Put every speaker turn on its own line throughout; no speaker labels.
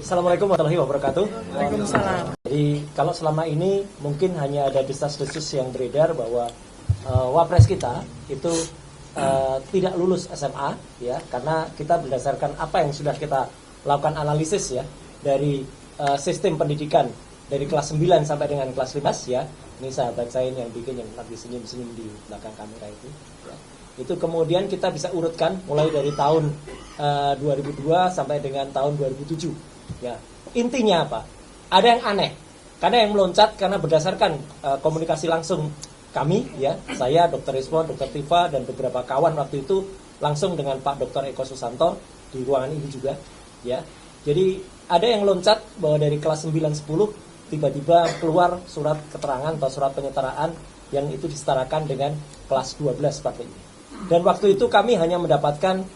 Assalamualaikum warahmatullahi wabarakatuh.
Waalaikumsalam.
Jadi kalau selama ini mungkin hanya ada desas-desus yang beredar bahwa wapres kita itu tidak lulus SMA, ya, karena kita berdasarkan apa yang sudah kita lakukan analisis, ya, dari sistem pendidikan dari kelas 9 sampai dengan kelas 15, ya. Ini sahabat saya yang bikin, yang lagi senyum-senyum di belakang kamera itu, ya. Itu kemudian kita bisa urutkan mulai dari tahun 2002 sampai dengan tahun 2007. Ya, intinya apa? Ada yang aneh, karena yang meloncat karena berdasarkan komunikasi langsung kami, ya, saya, Dr. Rizwan, Dr. Tifa, dan beberapa kawan waktu itu langsung dengan Pak Dr. Eko Susanto di ruangan ini juga, ya. Jadi ada yang loncat bahwa dari kelas 9-10 tiba-tiba keluar surat keterangan atau surat penyetaraan yang itu disetarakan dengan kelas 12 seperti ini. Dan waktu itu kami hanya mendapatkan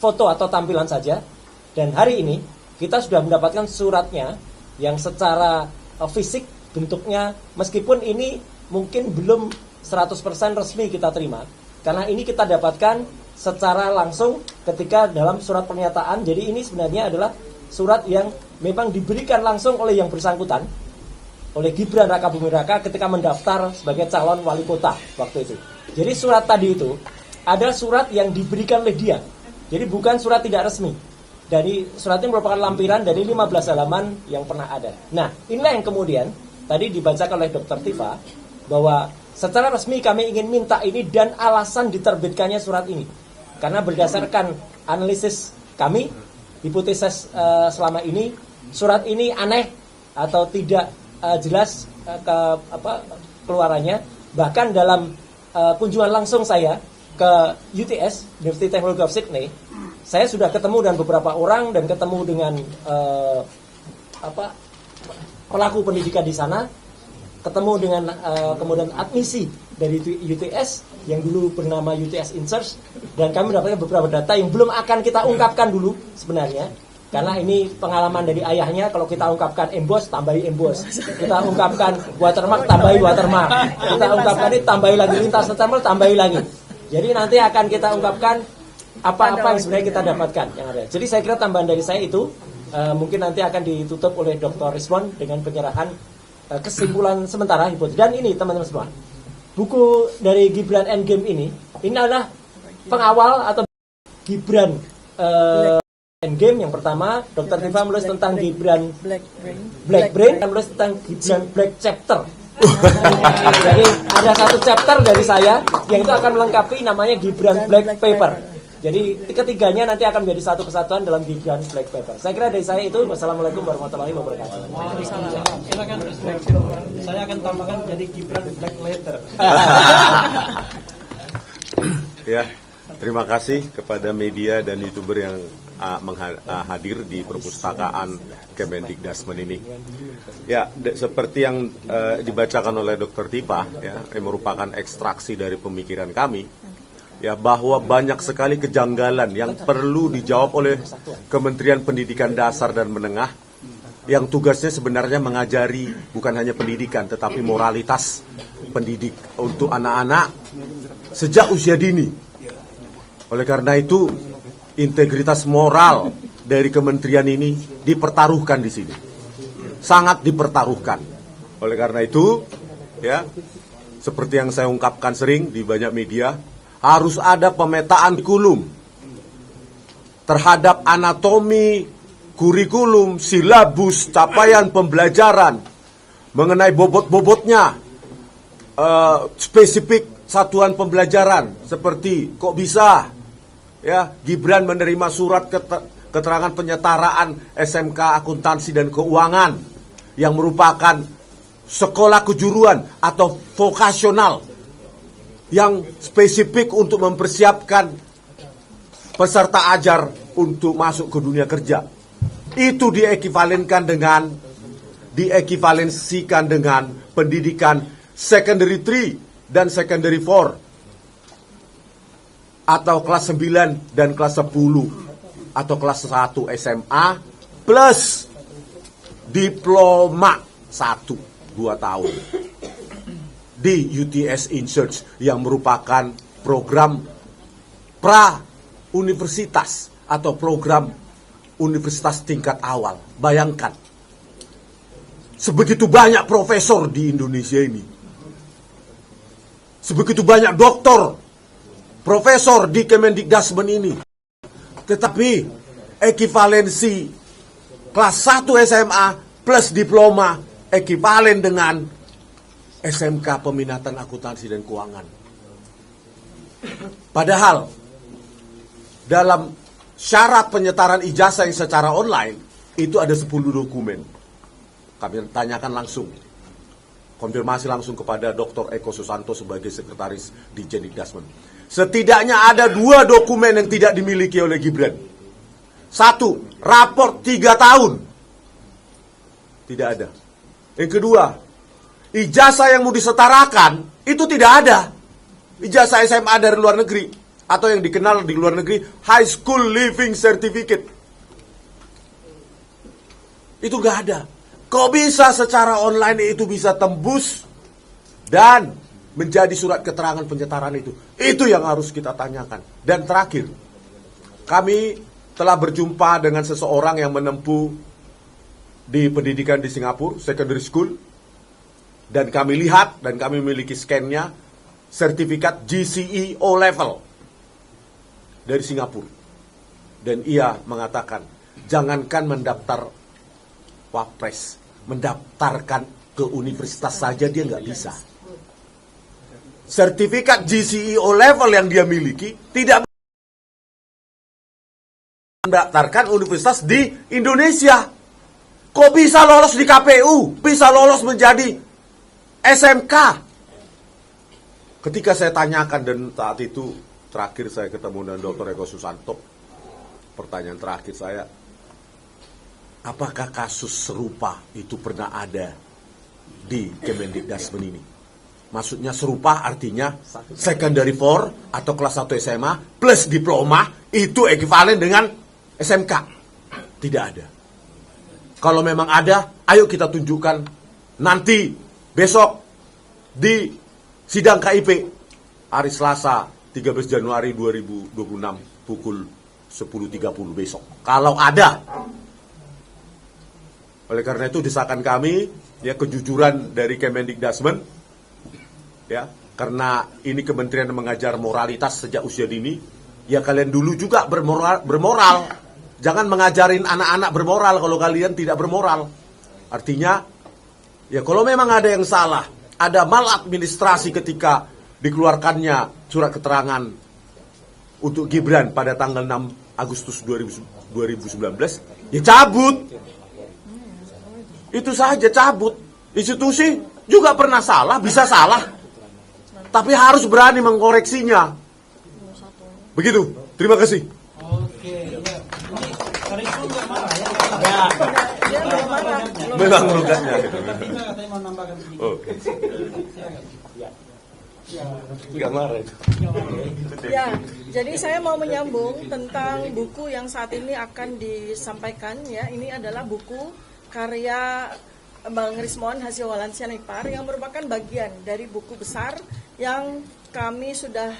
foto atau tampilan saja. Dan hari ini kita sudah mendapatkan suratnya yang secara fisik bentuknya, meskipun ini mungkin belum 100% resmi kita terima, karena ini kita dapatkan secara langsung ketika dalam surat pernyataan. Jadi ini sebenarnya adalah surat yang memang diberikan langsung oleh yang bersangkutan, oleh Gibran Rakabuming Raka ketika mendaftar sebagai calon wali kota waktu itu. Jadi surat tadi itu ada surat yang diberikan oleh dia, jadi bukan surat tidak resmi. Dari suratnya merupakan lampiran dari 15 halaman yang pernah ada. Nah, inilah yang kemudian tadi dibacakan oleh Dr. Tifa bahwa secara resmi kami ingin minta ini dan alasan diterbitkannya surat ini. Karena berdasarkan analisis kami, hipotesis selama ini, surat ini aneh atau tidak jelas keluarannya. Bahkan dalam kunjungan langsung saya ke UTS, University Technology of Sydney, saya sudah ketemu dengan beberapa orang dan ketemu dengan pelaku pendidikan di sana, ketemu dengan kemudian admisi dari UTS yang dulu bernama UTS Insearch, dan kami mendapatkan beberapa data yang belum akan kita ungkapkan dulu sebenarnya, karena ini pengalaman dari ayahnya. Kalau kita ungkapkan emboss, tambahi emboss, kita ungkapkan watermark, tambahi watermark, kita ungkapkan ini, tambahi lagi lintas stempel, tambahi lagi. Jadi nanti akan kita ungkapkan apa-apa yang sebenarnya kita dapatkan yang ada. Jadi saya kira tambahan dari saya itu mungkin nanti akan ditutup oleh Dr. Rizwan dengan penyerahan kesimpulan sementara hipotesis. Dan ini teman-teman semua, buku dari Gibran Endgame ini adalah pengawal atau Gibran Endgame. Yang pertama, Dr. Tifa menulis tentang Gibran Black Brain, dan menulis tentang Gibran Black Chapter. Jadi ada satu chapter dari saya yang itu akan melengkapi, namanya Gibran Black Paper. Jadi ketiganya nanti akan menjadi satu kesatuan dalam Gibran Black Paper. Saya kira dari saya itu. Wassalamualaikum warahmatullahi wabarakatuh.
Silakan, saya akan tambahkan jadi Gibran Black Letter.
Ya, terima kasih kepada media dan YouTuber yang hadir di perpustakaan Kemendikdasmen ini. Ya, seperti yang dibacakan oleh Dr. Tifa, ya, yang merupakan ekstraksi dari pemikiran kami, ya, bahwa banyak sekali kejanggalan yang perlu dijawab oleh Kementerian Pendidikan Dasar dan Menengah, yang tugasnya sebenarnya mengajari bukan hanya pendidikan tetapi moralitas pendidik untuk anak-anak sejak usia dini. Oleh karena itu, integritas moral dari kementerian ini dipertaruhkan di sini, sangat dipertaruhkan. Oleh karena itu, ya, seperti yang saya ungkapkan sering di banyak media, harus ada pemetaan kurikulum terhadap anatomi kurikulum, silabus, capaian pembelajaran, mengenai bobot-bobotnya, spesifik satuan pembelajaran, seperti kok bisa, ya, Gibran menerima surat keterangan penyetaraan SMK Akuntansi dan Keuangan yang merupakan sekolah kejuruan atau vokasional yang spesifik untuk mempersiapkan peserta ajar untuk masuk ke dunia kerja. Itu diekivalensikan dengan pendidikan secondary 3 dan secondary 4 atau kelas 9 dan kelas 10 atau kelas 1 SMA plus diploma 1 2 tahun di UTS Insearch yang merupakan program pra universitas atau program universitas tingkat awal. Bayangkan, sebegitu banyak profesor di Indonesia ini, sebegitu banyak doktor, profesor di Kemendikdasmen ini, tetapi ekivalensi kelas 1 SMA plus diploma ekivalen dengan SMK Peminatan Akuntansi dan Keuangan. Padahal dalam syarat penyetaran ijazah yang secara online itu ada 10 dokumen. Kami tanyakan langsung, konfirmasi langsung kepada Dr. Eko Susanto sebagai sekretaris di Kemendikdasmen. Setidaknya ada 2 dokumen yang tidak dimiliki oleh Gibran. 1, raport 3 tahun. Tidak ada. Yang kedua, ijazah yang mau disetarakan itu tidak ada. Ijazah SMA dari luar negeri atau yang dikenal di luar negeri High School Living Certificate. Itu gak ada. Kok bisa secara online itu bisa tembus dan menjadi surat keterangan penyetaran itu? Itu yang harus kita tanyakan. Dan terakhir, kami telah berjumpa dengan seseorang yang menempuh di pendidikan di Singapura, secondary school. Dan kami lihat, dan kami memiliki scan-nya, sertifikat GCE O level dari Singapura. Dan ia mengatakan, jangankan mendaftar Wapres, mendaftarkan ke universitas saja dia nggak bisa. Sertifikat GCE O level yang dia miliki tidak mendaftarkan universitas di Indonesia. Kok bisa lolos di KPU? Bisa lolos menjadi SMK? Ketika saya tanyakan dan saat itu terakhir saya ketemu dengan Dr. Eko Susanto, pertanyaan terakhir saya, apakah kasus serupa itu pernah ada di Kemendikdasmen ini? Maksudnya serupa artinya secondary 4 atau kelas 1 SMA plus diploma itu ekivalen dengan SMK. Tidak ada. Kalau memang ada, ayo kita tunjukkan nanti besok di sidang KIP hari Selasa 13 Januari 2026 pukul 10.30 besok. Kalau ada. Oleh karena itu desakan kami, ya, kejujuran dari Kemendikdasmen, ya, karena ini kementerian yang mengajar moralitas sejak usia dini, ya kalian dulu juga bermoral. Jangan mengajarin anak-anak bermoral kalau kalian tidak bermoral. Artinya, ya kalau memang ada yang salah, ada maladministrasi ketika dikeluarkannya surat keterangan untuk Gibran pada tanggal 6 Agustus 2019, ya cabut. Itu saja, cabut. Institusi juga pernah salah, bisa salah. Tapi harus berani mengkoreksinya. Begitu, terima kasih.
Oke, ya. Ini Karisma nggak marah ya?
Ya.
Dia belum marah.
Memang tugasnya.
Kita katanya mau nambahkan sedikit.
Oke. Nggak marah itu.
Ya, jadi saya mau menyambung tentang buku yang saat ini akan disampaikan, ya. Ini adalah buku karya Bang Rismon Hasil Walansia Nipar yang merupakan bagian dari buku besar yang kami sudah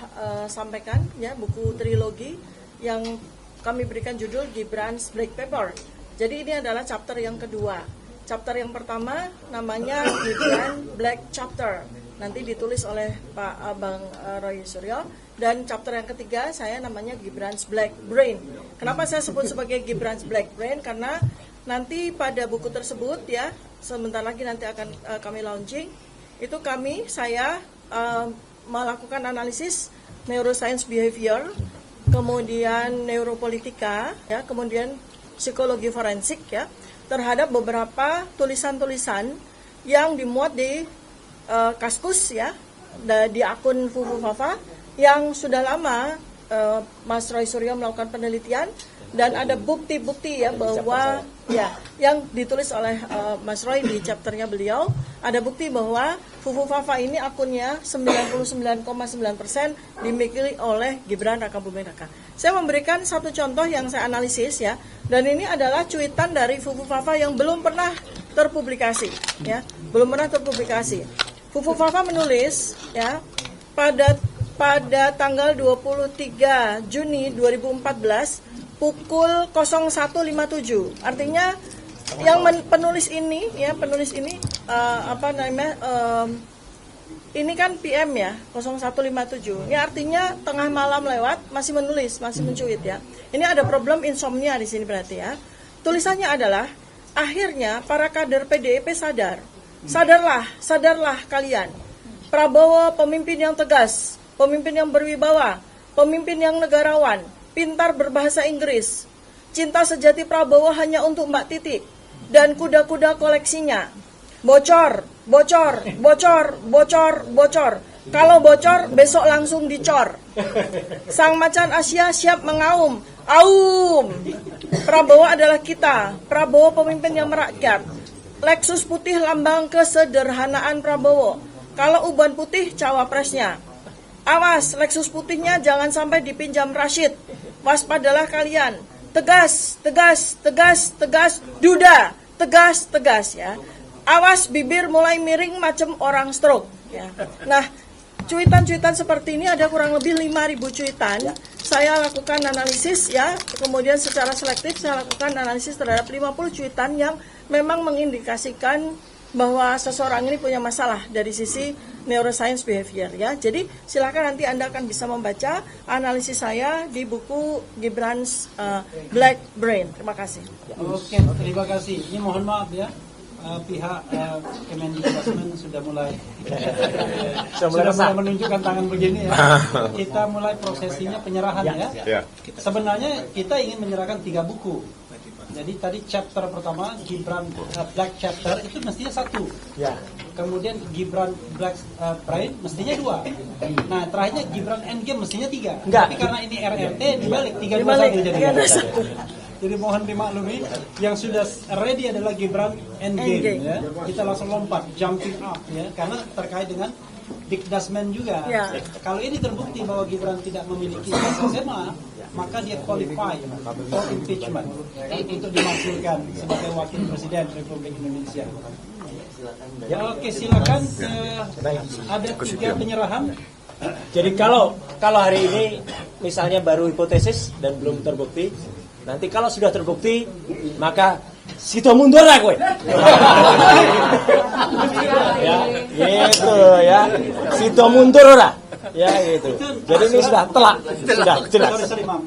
sampaikan, ya, buku trilogi yang kami berikan judul Gibran's Black Paper. Jadi ini adalah chapter yang kedua. Chapter yang pertama namanya Gibran Black Chapter. Nanti ditulis oleh Pak Bang Roy Suryo. Dan chapter yang ketiga saya namanya Gibran's Black Brain. Kenapa saya sebut sebagai Gibran's Black Brain? Karena nanti pada buku tersebut, ya, sebentar lagi nanti akan kami launching. Itu saya melakukan analisis neuroscience behavior, kemudian neuropolitika, ya, kemudian psikologi forensik, ya, terhadap beberapa tulisan-tulisan yang dimuat di Kaskus, ya, di akun Fufu Fafa yang sudah lama Mas Roy Suryo melakukan penelitian dan ada bukti-bukti, ya, bahwa, ya, yang ditulis oleh Mas Roy di chapternya beliau, ada bukti bahwa Fufu Fafa ini akunnya 99,9% dimiliki oleh Gibran Raka Buming Raka. Saya memberikan satu contoh yang saya analisis, ya, dan ini adalah cuitan dari Fufu Fafa yang belum pernah terpublikasi, ya, belum pernah terpublikasi. Fufu Fafa menulis, ya, pada tanggal 23 Juni 2014 pukul 01.57. Artinya yang penulis ini ini kan PM ya, 01.57. Ini artinya tengah malam lewat masih menulis, masih mencuit ya. Ini ada problem insomnia di sini berarti ya. Tulisannya adalah akhirnya para kader PDIP sadar. Sadarlah kalian. Prabowo pemimpin yang tegas, pemimpin yang berwibawa, pemimpin yang negarawan, pintar berbahasa Inggris. Cinta sejati Prabowo hanya untuk Mbak Titi dan kuda-kuda koleksinya. Bocor. Kalau bocor, besok langsung dicor. Sang macan Asia siap mengaum. Aum. Prabowo adalah kita. Prabowo pemimpin yang merakyat. Lexus putih lambang kesederhanaan Prabowo. Kalau uban putih, cawapresnya. Awas, Lexus putihnya jangan sampai dipinjam Rashid. Waspadalah kalian. Tegas. Duda. Tegas ya. Awas, bibir mulai miring macam orang stroke ya. Nah, cuitan-cuitan seperti ini ada kurang lebih 5.000 cuitan. Saya lakukan analisis ya, kemudian secara selektif saya lakukan analisis terhadap 50 cuitan yang memang mengindikasikan bahwa seseorang ini punya masalah dari sisi neuroscience behavior ya. Jadi silakan nanti Anda akan bisa membaca analisis saya di buku Gibran's Black Brain. Terima kasih.
Oke, terima kasih. Ini mohon maaf ya. Pihak Kemendikbud sudah mulai menunjukkan tangan begini ya. Kita mulai prosesinya penyerahan ya. Sebenarnya kita ingin menyerahkan 3 buku. Jadi tadi chapter pertama Gibran Black Chapter itu mestinya 1.
Ya.
Kemudian Gibran Black Brain mestinya 2. Nah terakhirnya Gibran Endgame mestinya 3.
Enggak.
Tapi karena ini RRT dibalik 321 jadi. Jadi mohon dimaklumi, yang sudah ready adalah Gibran Endgame ya. Kita langsung lompat, jumping up ya, karena terkait dengan Big Dasman juga.
Ya.
Kalau ini terbukti bahwa Gibran tidak memiliki SMA, maka dia qualify for impeachment untuk dimaksudkan sebagai wakil presiden Republik Indonesia. Ya, oke, silakan. Ada 3 penyerahan.
Jadi kalau hari ini misalnya baru hipotesis dan belum terbukti, nanti kalau sudah terbukti maka situ mundur lah gue. Ya, gitu ya. Situ mundur lah. Ya gitu. Jadi ini sudah telak, sudah jelas.
Sorry, maaf.